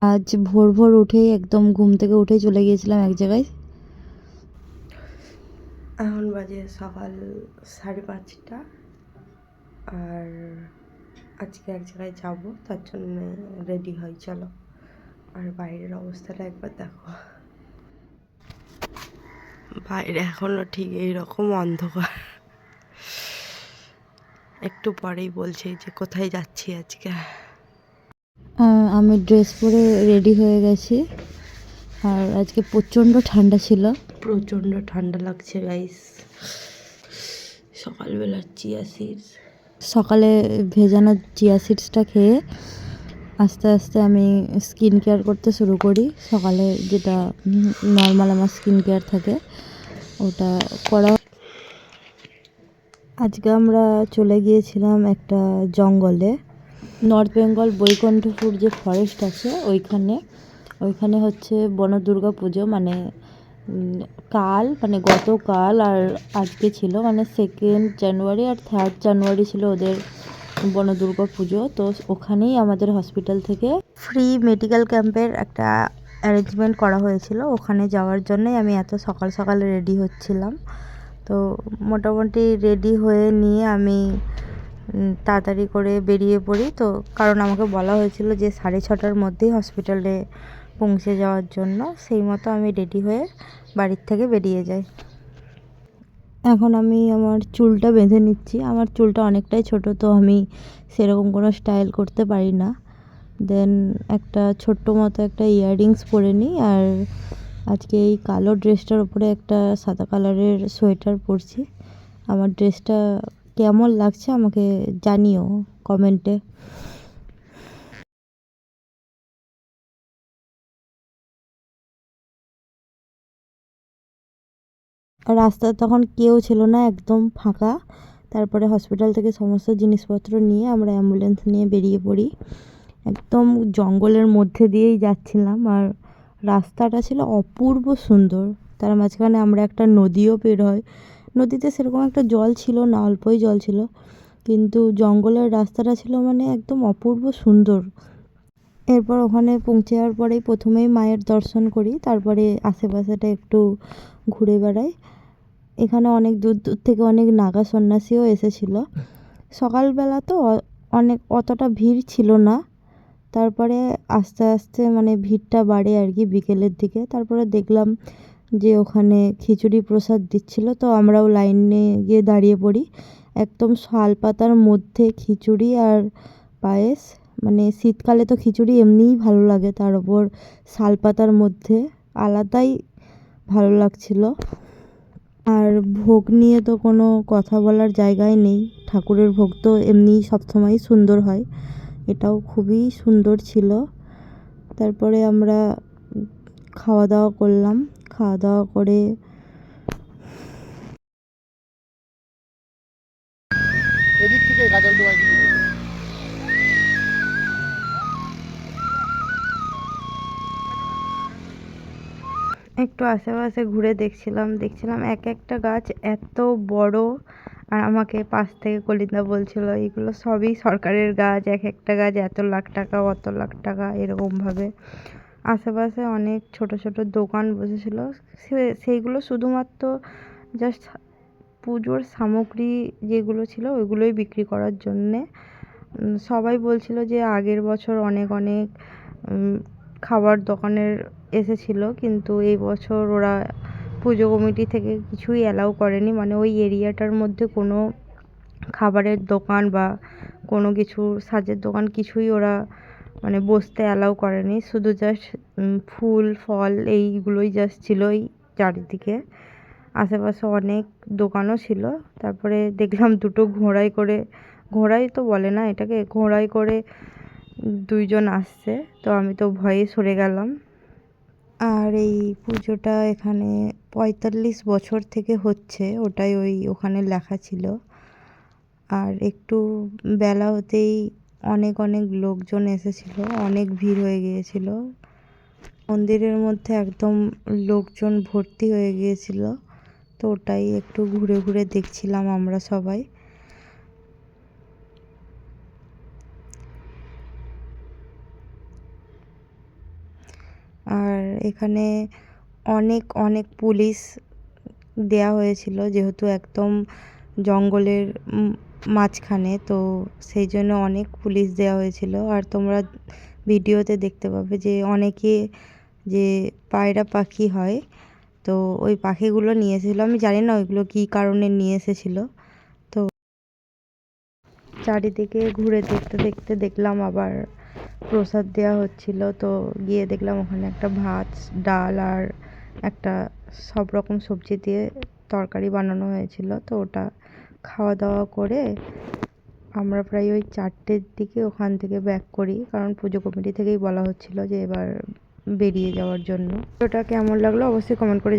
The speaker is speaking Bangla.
আজ ভোর ভোর উঠেই একদম ঘুম থেকে উঠেই চলে গিয়েছিলাম এক জায়গায়। এখন বাজে সকাল 5:30, আর আজকে এক জায়গায় যাব, তার জন্য রেডি হই। চলো, আর বাইরের অবস্থাটা একবার দেখো। বাইরে এখনো ঠিক এইরকম অন্ধকার। একটু পরেই বলছে যে কোথায় যাচ্ছি আজকে। আমি ড্রেস পরে রেডি হয়ে গেছি, আর আজকে প্রচণ্ড ঠান্ডা ছিল, প্রচণ্ড ঠান্ডা লাগছে গাইস। সকালবেলার চিয়া সিডস, সকালে ভেজানো চিয়া সিডসটা খেয়ে আস্তে আস্তে আমি স্কিন কেয়ার করতে শুরু করি। সকালে যেটা নর্মাল আমার স্কিন কেয়ার থাকে ওটা করা। আজকে আমরা চলে গিয়েছিলাম একটা জঙ্গলে, নর্থ বেঙ্গল বৈকুণ্ঠপুর যে ফরেস্ট আছে ওইখানে হচ্ছে বনদুর্গা পুজো, মানে গতকাল আর আজকে ছিল, মানে 2 জানুয়ারি আর 3 জানুয়ারি ছিল ওদের বনদুর্গা পুজো। তো ওখানেই আমাদের হসপিটাল থেকে ফ্রি মেডিকেল ক্যাম্পের একটা অ্যারেঞ্জমেন্ট করা হয়েছিল। ওখানে যাওয়ার জন্যই আমি এত সকাল সকাল রেডি হচ্ছিলাম। তো মোটামুটি রেডি হয়ে নিয়ে আমি তাড়াতাড়ি করে বেরিয়ে পড়ি। তো কারণ আমাকে বলা হয়েছিল যে 6:30টার মধ্যেই হসপিটালে পৌঁছে যাওয়ার জন্য, সেই মতো আমি রেডি হয়ে বাড়ির থেকে বেরিয়ে যাই। এখন আমি আমার চুলটা বেঁধে নিচ্ছি। আমার চুলটা অনেকটাই ছোট, তো আমি সেরকম কোনো স্টাইল করতে পারি না। দেন একটা ছোট্ট মতো একটা ইয়াররিংস পরে নিই, আর আজকে এই কালো ড্রেসটার উপরে একটা সাদা কালারের সোয়েটার পরছি। আমার ড্রেসটা কেমন লাগছে আমাকে জানিও কমেন্টে। রাস্তায় তখন কেউ ছিল না, একদম ফাঁকা। তারপরে হসপিটাল থেকে সমস্ত জিনিসপত্র নিয়ে আমরা অ্যাম্বুলেন্স নিয়ে বেরিয়ে পড়ি। একদম জঙ্গলের মধ্যে দিয়েই যাচ্ছিলাম, আর রাস্তাটা ছিল অপূর্ব সুন্দর। তার মাঝখানে আমরা একটা নদীও পের হয়। নদীতে সেরকম একটা জল ছিল না, অল্পই জল ছিল, কিন্তু জঙ্গলের রাস্তাটা ছিল মানে একদম অপূর্ব সুন্দর। এরপর ওখানে পৌঁছে যাওয়ার পরেই প্রথমেই মায়ের দর্শন করি, তারপরে আশেপাশেটা একটু ঘুরে বেড়াই। এখানে অনেক দূর দূর থেকে অনেক নাগা সন্ন্যাসীও এসেছিলো। সকালবেলা তো অতটা ভিড় ছিল না। তারপরে আস্তে আস্তে মানে ভিড়টা বাড়ে আর কি বিকেলের দিকে। তারপরে দেখলাম যে ওখানে খিচুড়ি প্রসাদ দিচ্ছিলো, তো আমরাও লাইনে গিয়ে দাঁড়িয়ে পড়ি। একদম শাল পাতার মধ্যে খিচুড়ি আর পায়েস, মানে শীতকালে তো খিচুড়ি এমনিই ভালো লাগে, তার ওপর শাল পাতার মধ্যে আলাদাই ভালো লাগছিলো। আর ভোগ নিয়ে তো কোনো কথা বলার জায়গাই নেই, ঠাকুরের ভোগ তো এমনিই সবসময়ই সুন্দর হয়, এটাও খুবই সুন্দর ছিল। তারপরে আমরা খাওয়া দাওয়া করলাম। খাওয়া দাওয়া করে এদিক থেকে গাজলদোয়ায় একটু আশেপাশে ঘুরে দেখছিলাম এক একটা গাছ এত বড়। আর আমাকে পাশ থেকে কলিন্দা বলছিল এগুলো সবই সরকারের গাছ, এক একটা গাছ এত লাখ টাকা অত লাখ টাকা এরকমভাবে। আশেপাশে অনেক ছোট ছোট দোকান বসেছিল, সেইগুলো শুধুমাত্র জাস্ট পুজোর সামগ্রী যেগুলো ছিল ওইগুলোই বিক্রি করার জন্যে। সবাই বলছিল যে আগের বছর অনেক অনেক খাবার দোকানের এসেছিলো, কিন্তু এই বছর ওরা পুজো কমিটি থেকে কিছুই অ্যালাউ করেনি, মানে ওই এরিয়াটার মধ্যে কোনো খাবারের দোকান বা কোনো কিছু সাজের দোকান কিছুই ওরা মানে বসতে অ্যালাউ করেনি। শুধু জাস্ট ফুল ফল এইগুলোই জাস্ট ছিল এই চারিদিকে। আশেপাশে অনেক দোকানও ছিল। তারপরে দেখলাম দুটো ঘোড়াই তো বলে না এটাকে, ঘোড়ায় করে 2 জন আসছে, তো আমি তো ভয়ে সরে গেলাম। আর এই পুজোটা এখানে 45 বছর থেকে হচ্ছে, ওটাই ওখানে লেখা ছিল। আর একটু বেলা হতেই অনেক অনেক লোকজন এসেছিলো, অনেক ভিড় হয়ে গিয়েছিল। মন্দিরের মধ্যে একদম লোকজন ভর্তি হয়ে গিয়েছিল। তো ওটাই একটু ঘুরে ঘুরে দেখছিলাম আমরা সবাই। আর এখানে অনেক অনেক পুলিশ দেয়া হয়েছিল, যেহেতু একদম জঙ্গলের মাঝখানে, তো সেই জন্য অনেক পুলিশ দেওয়া হয়েছিল। আর তোমরা ভিডিওতে দেখতে পাবে যে অনেকে যে পায়রা পাখি হয়, তো ওই পাখিগুলো নিয়ে এসেছিলো। আমি জানি না ওইগুলো কী কারণে নিয়ে এসেছিলো। তো চারিদিকে ঘুরে দেখতে দেখতে দেখলাম আবার প্রসাদ দেওয়া হচ্ছিল। তো গিয়ে দেখলাম ওখানে একটা ভাত, ডাল আর একটা সব রকম সবজি দিয়ে তরকারি বানানো হয়েছিল। তো ওটা খাওয়া দাওয়া করে আমরা প্রায় ওই 4টের দিকে ওখান থেকে ব্যাক করি, কারণ পুজো কমিটি থেকেই বলা হচ্ছিল যে এবার বেরিয়ে যাওয়ার জন্য। ওটা কেমন লাগলো অবশ্যই কমেন্ট করে